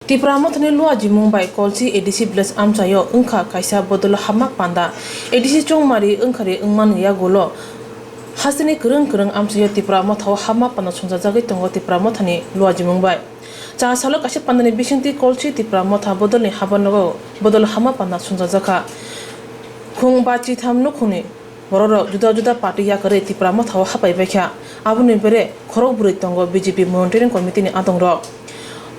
Tipra mothani lua jimung bai kolsi edisi bless amchayo ungkha kaisa bodol hamak panda edisi chongmari ungkhari ungman ya golo hasini kurung amchayo tipra mothaw hamak panda chungja jagai tongo tipra mothani lua jimung bai cha salo kashi pandani bisinti kolsi tipra motha bodol ni habanogo bodol hamak panda chungja jaka khung ba chi tham nukhuni bororo juda party ya kare tipra mothaw hapai baikha abuni bere khorok buri tongo BJP monitoring committee ni atongro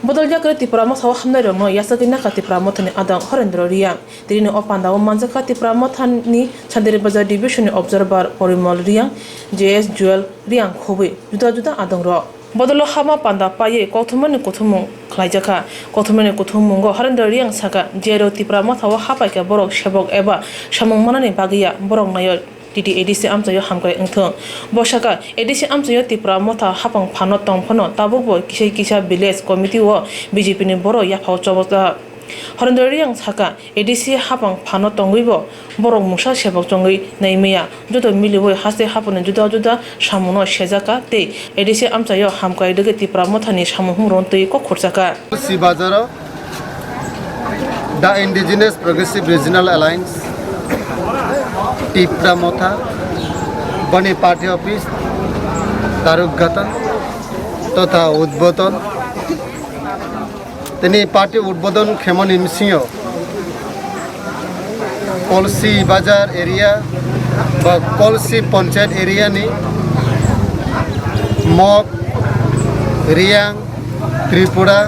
bodol jakre tipra mothaw hamnai rongno yasakina ka tipra mothani adang horendro riang tirini opanda manjaka tipra mothani chandere bazar division ni observer porimol riang JS Jewel riang khobi juda adangro bodolo hama panda paye kothumani kothumung khlaijaka kothumani kothumung horendro riang saka jero tipra mothaw hapaika borok sebok eba samung manani bagiya borok nayo titi edisi amchayo hamkai engthong bosaka edisi amchayo tipra motha hapang phano tongphono tabubo kisa village committee o BJP ni boro ya phau chobota horondoriang saka edisi hapang phano tongibo borok musa sebok chongui naimeya joto miliboi hase hapone juda samuno sejaka te edisi amchayo hamkai dege tipra motha ni samuhum rontui ko khorchaka Sibazaro the Indigenous Progressive Regional Alliance Tipra মথা বনি party office তারুকগাতা তথা উদ্বোধন তিনি party উদ্বোধন ক্ষেমন ইমসিংহ কলসি বাজার area বা কলসি panchayat area নি মগ রিয়াং ত্রিপুরা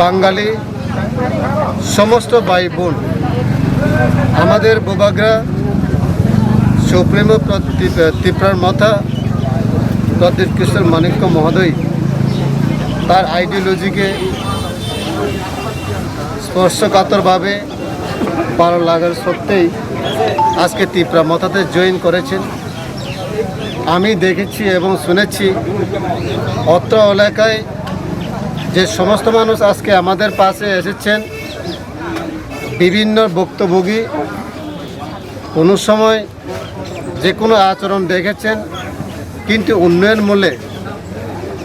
বাঙালি সমস্ত ভাই বোন আমাদের বোবাগ্রা সুপ্রিমো ত্রিপুরার মাথা প্রদীপ কিশোর মানিক্য মহোদয় তার আইডিওলজিকে স্পর্শকাতরভাবে ভালো লাগার সত্ত্বেই আজকে ত্রিপুরা মাথাতে জয়েন করেছেন। আমি দেখেছি এবং শুনেছি অত্র এলাকায় যে সমস্ত মানুষ আজকে আমাদের পাশে এসেছেন বিভিন্ন ভুক্তভোগী কোনো সময় যে কোনো আচরণ দেখেছেন কিন্তু উন্নয়ন মূল্যে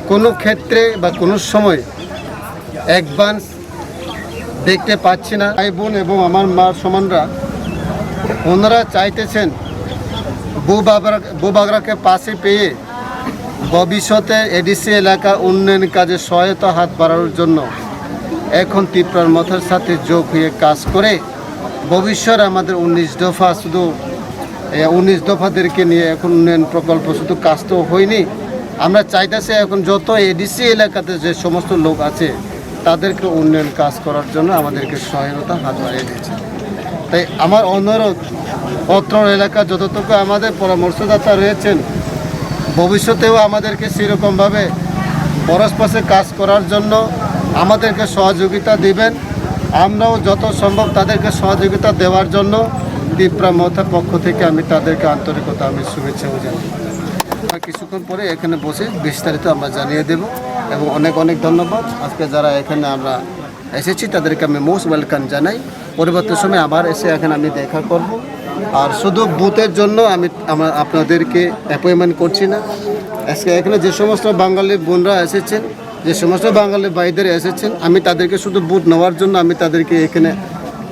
কোনো ক্ষেত্রে বা কোনো সময় অ্যাডভান্স দেখতে পাচ্ছি না। ভাই বোন এবং আমার মা সমানরা ওনারা চাইতেছেন বুবাগরাকে পাশে পেয়ে ভবিষ্যতে এডিসি এলাকা উন্নয়ন কাজে সহায়তা হাত বাড়ানোর জন্য এখন ত্রিপুরার মাথার সাথে যোগ হয়ে কাজ করে ভবিষ্যৎ আমাদের 19 দফা শুধু 19 দফাদেরকে নিয়ে এখন উন্নয়ন প্রকল্প শুধু কাজ তো হয়নি। আমরা চাইতেছি এখন যত এডিসি এলাকাতে যে সমস্ত লোক আছে তাদেরকে উন্নয়ন কাজ করার জন্য আমাদেরকে সহায়তা হাত বাড়িয়ে দিয়েছে। তাই আমার অনুরোধ অত্র এলাকা যতটুকু আমাদের পরামর্শদাতা রয়েছেন ভবিষ্যতেও আমাদেরকে সেরকমভাবে পরস্পরে কাজ করার জন্য আমাদেরকে সহযোগিতা দিবেন। আমরাও যত সম্ভব তাদেরকে সহযোগিতা দেওয়ার জন্য ত্রিপুরা মথার পক্ষ থেকে আমি তাদেরকে আন্তরিকতা আমি শুভেচ্ছাও জানাই। কিছুক্ষণ পরে এখানে বসে বিস্তারিত আমরা জানিয়ে দেব এবং অনেক ধন্যবাদ। আজকে যারা এখানে আমরা এসেছি তাদেরকে আমি মোস্ট ওয়েলকাম জানাই। পরবর্তী সময় আবার এসে এখানে আমি দেখা করব। আর শুধু বুথের জন্য আমরা আপনাদেরকে অ্যাপয়েন্টমেন্ট করছি না। আজকে এখানে যে সমস্ত বাঙালি বোনরা এসেছেন যে সমস্ত বাঙালি ভাইদের এসেছেন আমি তাদেরকে শুধু বুথ নেওয়ার জন্য আমি তাদেরকে এখানে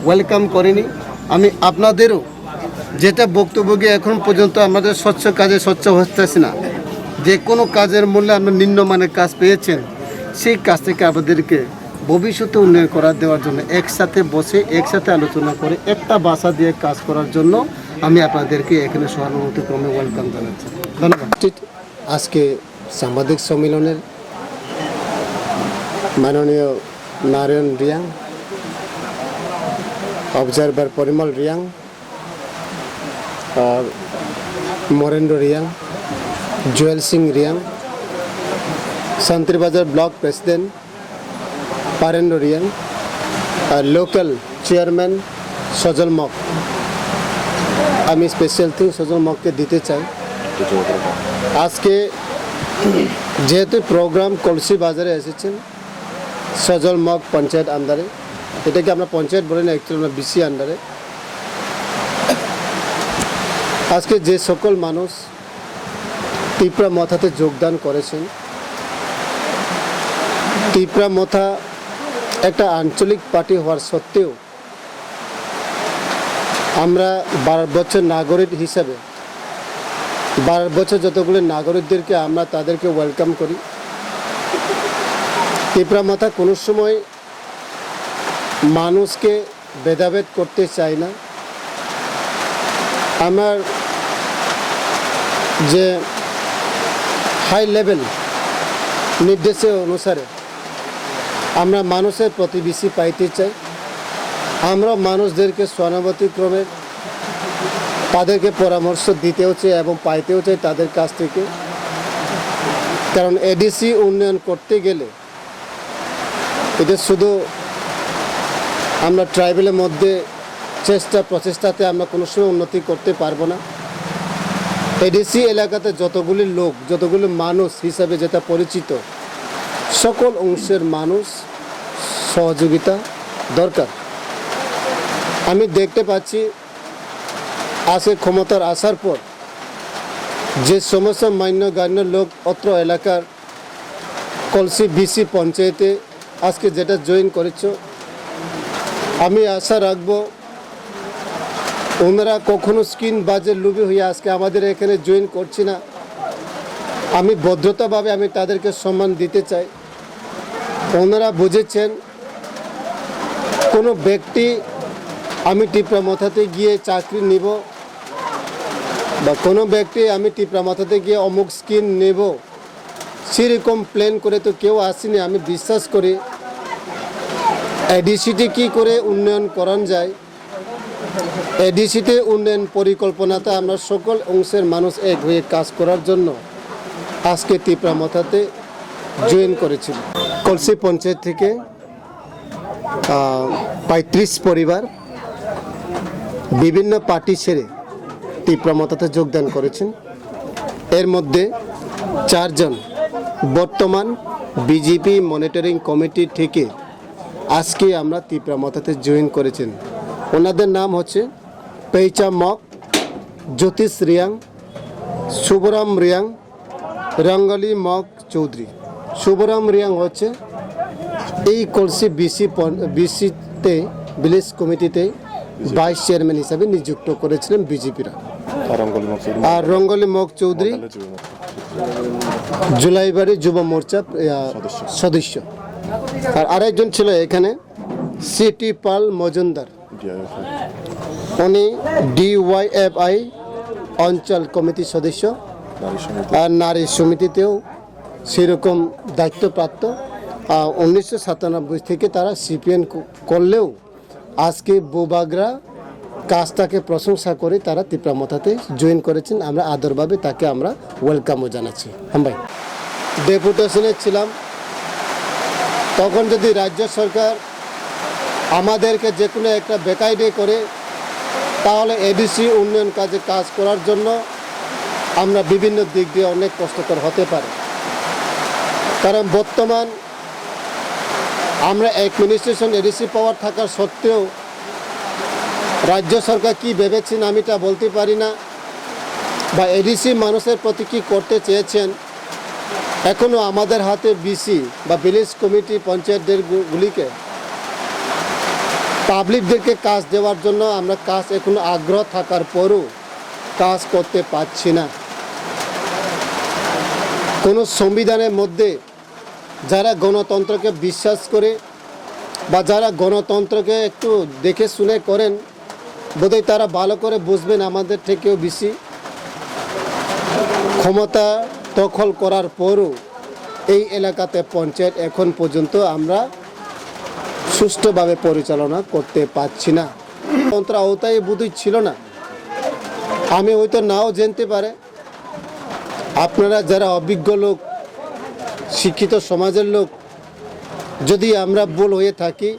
ওয়েলকাম করিনি। আমি আপনাদেরও যেটা বক্তব্যে এখন পর্যন্ত আমাদের স্বচ্ছ কাজে স্বচ্ছ হচ্ছে না, যে কোনো কাজের মূল্যে আমরা নিম্নমানের কাজ পেয়েছেন সেই কাজ থেকে আমাদেরকে ভবিষ্যতে উন্নয়ন করার দেওয়ার জন্য একসাথে বসে একসাথে আলোচনা করে একটা ভাষা দিয়ে কাজ করার জন্য আমি আপনাদেরকে এখানে সহানুভূতিক্রমে ওয়েলকাম জানাচ্ছি। ধন্যবাদ। আজকে সাংবাদিক সম্মেলনের মাননীয় নারায়ণ রিয়াং, অবজারভার পরিমল রিয়াং, और मोरेंद्र रियांग, जुएल सिंह रियांग, संतरी बाजार ब्लॉक प्रेसिडेंट पारेंद्र रियांग और लोकल चेयरमैन सजल मक আমি স্পেশাল থিং সজল মককে দিতে চাই। আজকে যেহেতু প্রোগ্রাম কলসি বাজারে এসেছেন সজল মক পঞ্চায়েত আন্ডারে, এটাকে আমরা পঞ্চায়েত বলি না, একচুয়ালি আমরা বিসি আন্ডারে। আজকে যে সকল মানুষ ত্রিপুরা মথাতে যোগদান করেছেন, ত্রিপুরা মথা একটা আঞ্চলিক পার্টি হওয়ার সত্ত্বেও আমরা 12 বছর নাগরিক হিসাবে 12 বছর যতগুলো নাগরিকদেরকে আমরা তাদেরকে ওয়েলকাম করি। তীব্রামাথা কোনো সময় মানুষকে ভেদাভেদ করতে চায় না। আমার যে হাই লেভেল নির্দেশের অনুসারে আমরা মানুষের প্রতিবেশী পাইতে চাই। আমরা মানুষদেরকে সহানুভূতিক্রমে তাদেরকে পরামর্শ দিতেও চাই এবং পাইতেও চাই তাদের কাছ থেকে। কারণ এডিসি উন্নয়ন করতে গেলে এটা শুধু আমরা ট্রাইবেলের মধ্যে প্রচেষ্টাতে আমরা কোনো সময় উন্নতি করতে পারবো না। এডিসি এলাকাতে যতগুলি মানুষ হিসাবে যেটা পরিচিত, সকল অংশের মানুষ সহযোগিতা দরকার। আমি দেখতে পাচ্ছি আজকে ক্ষমতার আসার পর যে সমস্ত মান্যগণ্য লোক অত্র এলাকার কলসি বিসি পঞ্চায়েতে আজকে যেটা জয়েন করেছ, আমি আশা রাখবো ওনারা কখনো স্কিন বাজে লুবি হয়ে আজকে আমাদের এখানে জয়েন করছি না। আমি ভদ্রতাভাবে আমি তাদেরকে সম্মান দিতে চাই। ওনারা বুঝেছেন কোনো ব্যক্তি আমি টিপরামাথাতে গিয়ে চাকরি নিব বা কোনো ব্যক্তি আমি টিপরামাথাতে গিয়ে অমুক স্কিম নেব সেরকম প্ল্যান করে তো কেউ আসেনি। আমি বিশ্বাস করি এডিসিটি কী করে উন্নয়ন করানো যায়, এডিসিতে উন্নয়ন পরিকল্পনাতে আমরা সকল অংশের মানুষ এক হয়ে কাজ করার জন্য আজকে তীব্রামাথাতে জয়েন করেছিল। কলসি পঞ্চায়েত থেকে 35 পরিবার বিভিন্ন পার্টি ছেড়ে তীব্রামাথাতে যোগদান করেছেন। এর মধ্যে 4 জন বর্তমান বিজেপি মনিটরিং কমিটি থেকে আজকে আমরা তীব্রামাথাতে জয়েন করেছেন। ওনাদের নাম হচ্ছে পেইচা মক, জ্যোতিষ রিয়াং, শুভরাম রিয়াং, রঙ্গলি মক চৌধুরী। শুভরাম রিয়াং হচ্ছে এই কলসি বিসিতে ভিলেজ কমিটিতে ভাইস চেয়ারম্যান হিসাবে নিযুক্ত করেছিলেন বিজেপিরা। আর রঙ্গলি মক চৌধুরী জুলাইবাড়ি যুব মোর্চা সদস্য। আর আরেকজন ছিল এখানে সিটি পাল মজুমদার, উনি DYFI অঞ্চল কমিটির সদস্য আর নারী সমিতিতেও সেরকম দায়িত্বপ্রাপ্ত। 1997 থেকে তারা CPN করলেও আজকে বুবাগরা কাজটাকে প্রশংসা করে তারা তীব্রামাথাতে জয়েন করেছেন। আমরা আদরভাবে তাকে আমরা ওয়েলকামও জানাচ্ছি। হ্যাঁ ভাই, ডেপুটেশনে ছিলাম তখন যদি রাজ্য সরকার আমাদেরকে যে কোনো একটা বেকায়দে করে তাহলে এডিসি উন্নয়ন কাজ করার জন্য আমরা বিভিন্ন দিক দিয়ে অনেক কষ্টকর হতে পারে। কারণ বর্তমান আমরা অ্যাডমিনিস্ট্রেশন এডিসি পাওয়ার থাকার সত্ত্বেও রাজ্য সরকার কি ভেবেছেন আমি তা বলতে পারি না, বা এডিসি মানুষের প্রতি কী করতে চেয়েছেন এখনও আমাদের হাতে বিসি বা ভিলেজ কমিটি পঞ্চায়েতদেরগুলিকে পাবলিকদেরকে কাজ দেওয়ার জন্য আমরা কাজ এখনো আগ্রহ থাকার পরও কাজ করতে পারছি না। কোনো সংবিধানের মধ্যে যারা গণতন্ত্রকে বিশ্বাস করে বা যারা গণতন্ত্রকে একটু দেখে শুনে করেন বোধহয় তারা ভালো করে বুঝবেন আমাদের থেকেও বেশি। ক্ষমতা দখল করার পরও এই এলাকাতে পঞ্চায়েত এখন পর্যন্ত আমরা সুষ্ঠুভাবে পরিচালনা করতে পারছি না। তন্ত্র আওতায় বোধহয় ছিল না, আমি হয়তো নাও জানতে পারে। আপনারা যারা অভিজ্ঞ লোক, শিক্ষিত সমাজের লোক, যদি আমরা ভুল হয়ে থাকি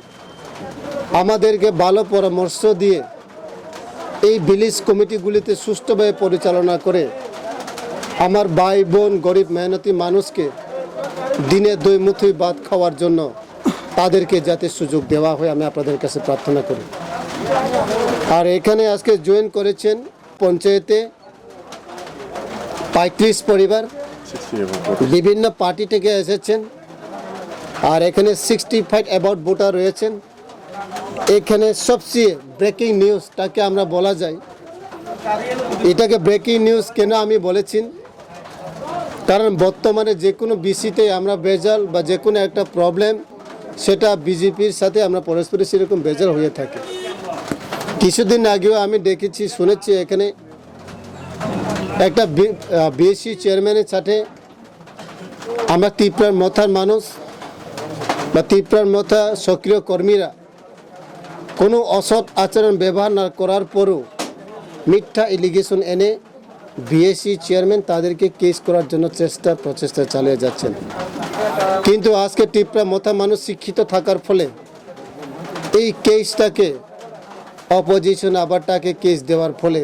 আমাদেরকে ভালো পরামর্শ দিয়ে এই ভিলেজ কমিটিগুলিতে সুষ্ঠুভাবে পরিচালনা করে আমার ভাই বোন গরিব মেহনতি মানুষকে দিনে 2 মুঠি ভাত খাওয়ার জন্য তাদেরকে যাতে সুযোগ দেওয়া হয় আমি আপনাদের কাছে প্রার্থনা করি। আর এখানে আজকে জয়েন করেছেন পঞ্চায়েতে 35 পরিবার, বিভিন্ন পার্টি থেকে এসেছেন। আর এখানে 65 অ্যাবাউট ভোটার রয়েছেন। এখানে সবচেয়ে ব্রেকিং নিউজটাকে আমরা বলা যায়, এটাকে ব্রেকিং নিউজ কেন আমি বলেছি, কারণ বর্তমানে যে কোনো বিসিতে আমরা ভেজাল বা যে কোনো একটা প্রবলেম সেটা বিজেপির সাথে আমরা পরস্পরের সেরকম ভেজাল হয়ে থাকে। কিছুদিন আগেও আমি দেখেছি, শুনেছি এখানে একটা বিএসসি চেয়ারম্যানের সাথে আমরা ত্রিপুরার মথার মানুষ বা ত্রিপুরার মথা সক্রিয় কর্মীরা কোনো অসৎ আচরণ ব্যবহার না করার পরও মিথ্যা এলিগেশন এনে বিএসসি চেয়ারম্যান তাদেরকে কেস করার জন্য প্রচেষ্টা চালিয়ে যাচ্ছেন। কিন্তু আজকে ত্রিপুরা মথা মানুষ শিক্ষিত থাকার ফলে এই কেসটাকে অপোজিশন আবার তাকে কেস দেওয়ার ফলে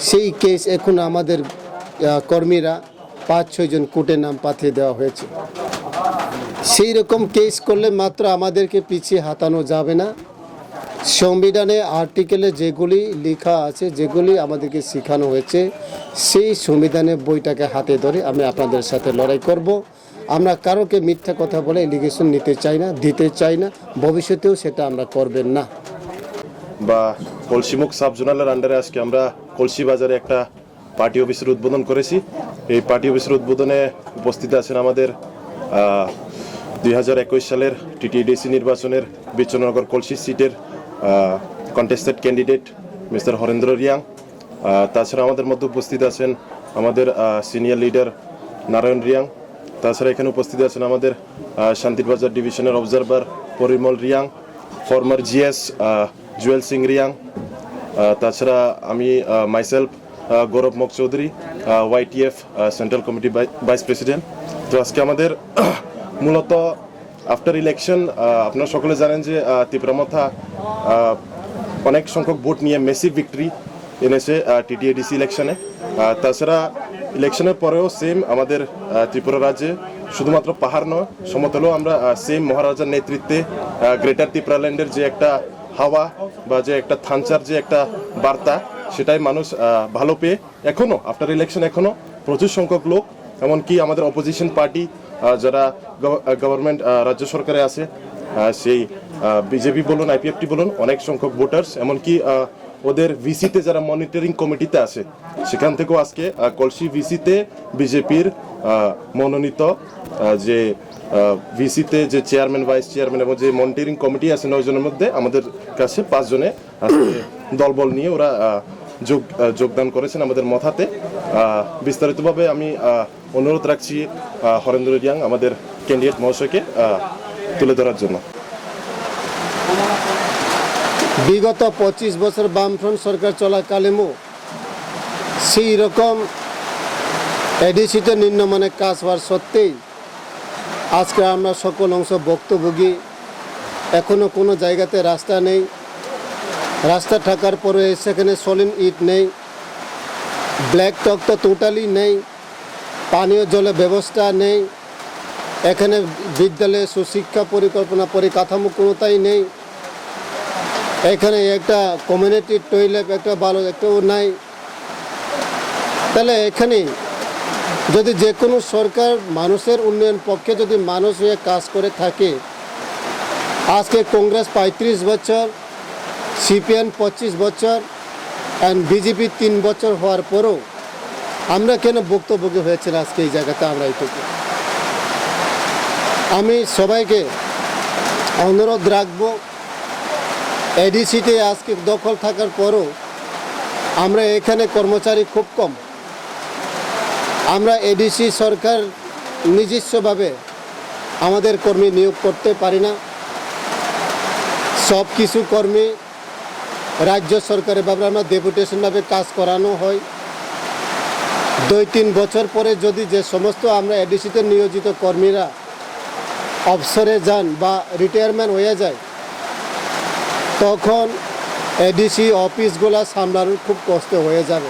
সেই কেস এখন আমাদের কর্মীরা 5-6 জন কোর্টে নাম পাঠিয়ে দেওয়া হয়েছে। সেই রকম কেস করলে মাত্র আমাদেরকে পিছিয়ে হাতানো যাবে না। সংবিধানে আর্টিকেলে যেগুলি লেখা আছে, যেগুলি আমাদেরকে শেখানো হয়েছে, সেই সংবিধানের বইটাকে হাতে ধরে আমি আপনাদের সাথে লড়াই করব। আমরা কারোকে মিথ্যা কথা বলে এলিগেশন নিতে চাই না, দিতে চাই না, ভবিষ্যতেও সেটা আমরা করবেন না। বা কলসিমুখ সাব জোনালের আন্ডারে আজকে আমরা কলসি বাজারে একটা পার্টি অফিসের উদ্বোধন করেছি। এই পার্টি অফিসের উদ্বোধনে উপস্থিত আছেন আমাদের 2021 সালের টিটিডিসি নির্বাচনের বিশ্বনগর কলসি সিটের contested candidate mister Harendra Reang. তাছাড়া আমাদের মধ্যে উপস্থিত আছেন আমাদের সিনিয়র লিডার নারায়ণ রিয়াং। তাছাড়া এখানে উপস্থিত আছেন আমাদের শান্তিরবাজার ডিভিশনের observer Parimal Reang, former GS Jewel Singh Reang. তাছাড়া আমি myself Gourab Mog Chowdhury, YTF central committee vice president. তো আজকে আমাদের মূলত আফটার ইলেকশন আপনারা সকলে জানেন যে ত্রিপুরা মথা অনেক সংখ্যক ভোট নিয়ে মেসিভ ভিক্টরি এনেছে টিটিএডিসি ইলেকশনে। তাছাড়া ইলেকশনের পরেও সেম আমাদের ত্রিপুরা রাজ্যে শুধুমাত্র পাহাড় নয়, সমতলেও আমরা সেম মহারাজার নেতৃত্বে গ্রেটার ত্রিপুরাল্যান্ডের যে একটা হাওয়া বা যে একটা থানচার যে একটা বার্তা, সেটাই মানুষ ভালো পেয়ে এখনও আফটার ইলেকশন এখনও প্রচুর সংখ্যক লোক, এমনকি আমাদের অপোজিশন পার্টি যারা গভর্নমেন্ট রাজ্য সরকারে আছে, সেই বিজেপি বলুন আইপিএফটি বলুন, অনেক সংখ্যক ভোটার্স, এমনকি ওদের ভিসিতে যারা মনিটরিং কমিটিতে আছে সেখান থেকেও আজকে কলসি ভিসিতে বিজেপির মনোনীত যে ভিসিতে যে চেয়ারম্যান, ভাইস চেয়ারম্যান এবং যে মনিটরিং কমিটি আছে 9 জনের মধ্যে আমাদের কাছে 5 জনে আজকে দলবল নিয়ে ওরা যোগদান করেছেন আমাদের মথাতে। বিস্তারিতভাবে আমি অনুরোধ রাখছি হরেন্দ্র রিয়াং আমাদের ক্যান্ডিডেট মহাশয়কে তুলে ধরার জন্য। বিগত 25 বছর বামফ্রন্ট সরকার চলাকালীনও সেই রকম এডিসিতে নিম্নমানের কাজ হওয়ার সত্ত্বেই আজকে আমরা সকল অংশ ভুক্তভোগী। এখনও কোনো জায়গাতে রাস্তা নেই, রাস্তা থাকার পরে সেখানে সলিড ইট নেই, ব্ল্যাক টক তো টোটালি নেই, পানীয় জলের ব্যবস্থা নেই, এখানে বিদ্যালয়ে সুশিক্ষা পরিকল্পনা পরিকাঠামো কোনোটাই নেই, এখানে একটা কমিউনিটি টয়লেট একটা ভালো একটাও নাই। তাহলে এখানে যদি যে কোনো সরকার মানুষের উন্নয়ন পক্ষে যদি মানুষ হয়ে কাজ করে থাকে, আজকে কংগ্রেস 35 বছর, সিপিএম 25 বছর অ্যান্ড বিজেপি 3 বছর হওয়ার পরও আমরা কেন ভুক্তভোগী হয়েছিল আজকে এই জায়গাতে? আমরা এইটুকু আমি সবাইকে অনুরোধ রাখবো, এডিসিতে আজকে দখল থাকার পরও আমরা এখানে কর্মচারী খুব কম। আমরা এডিসি সরকার নিজস্বভাবে আমাদের কর্মী নিয়োগ করতে পারি না। সব কিছু কর্মী রাজ্য সরকারের ভাবে আমরা ডেপুটেশনভাবে কাজ করানো হয়। 2-3 বছর পরে যদি যে সমস্ত আমরা এডিসিতে নিয়োজিত কর্মীরা অবসরে যান বা রিটায়ারমেন্ট হয়ে যায়, তখন এডিসি অফিসগুলো সামলানোর খুব কষ্ট হয়ে যাবে।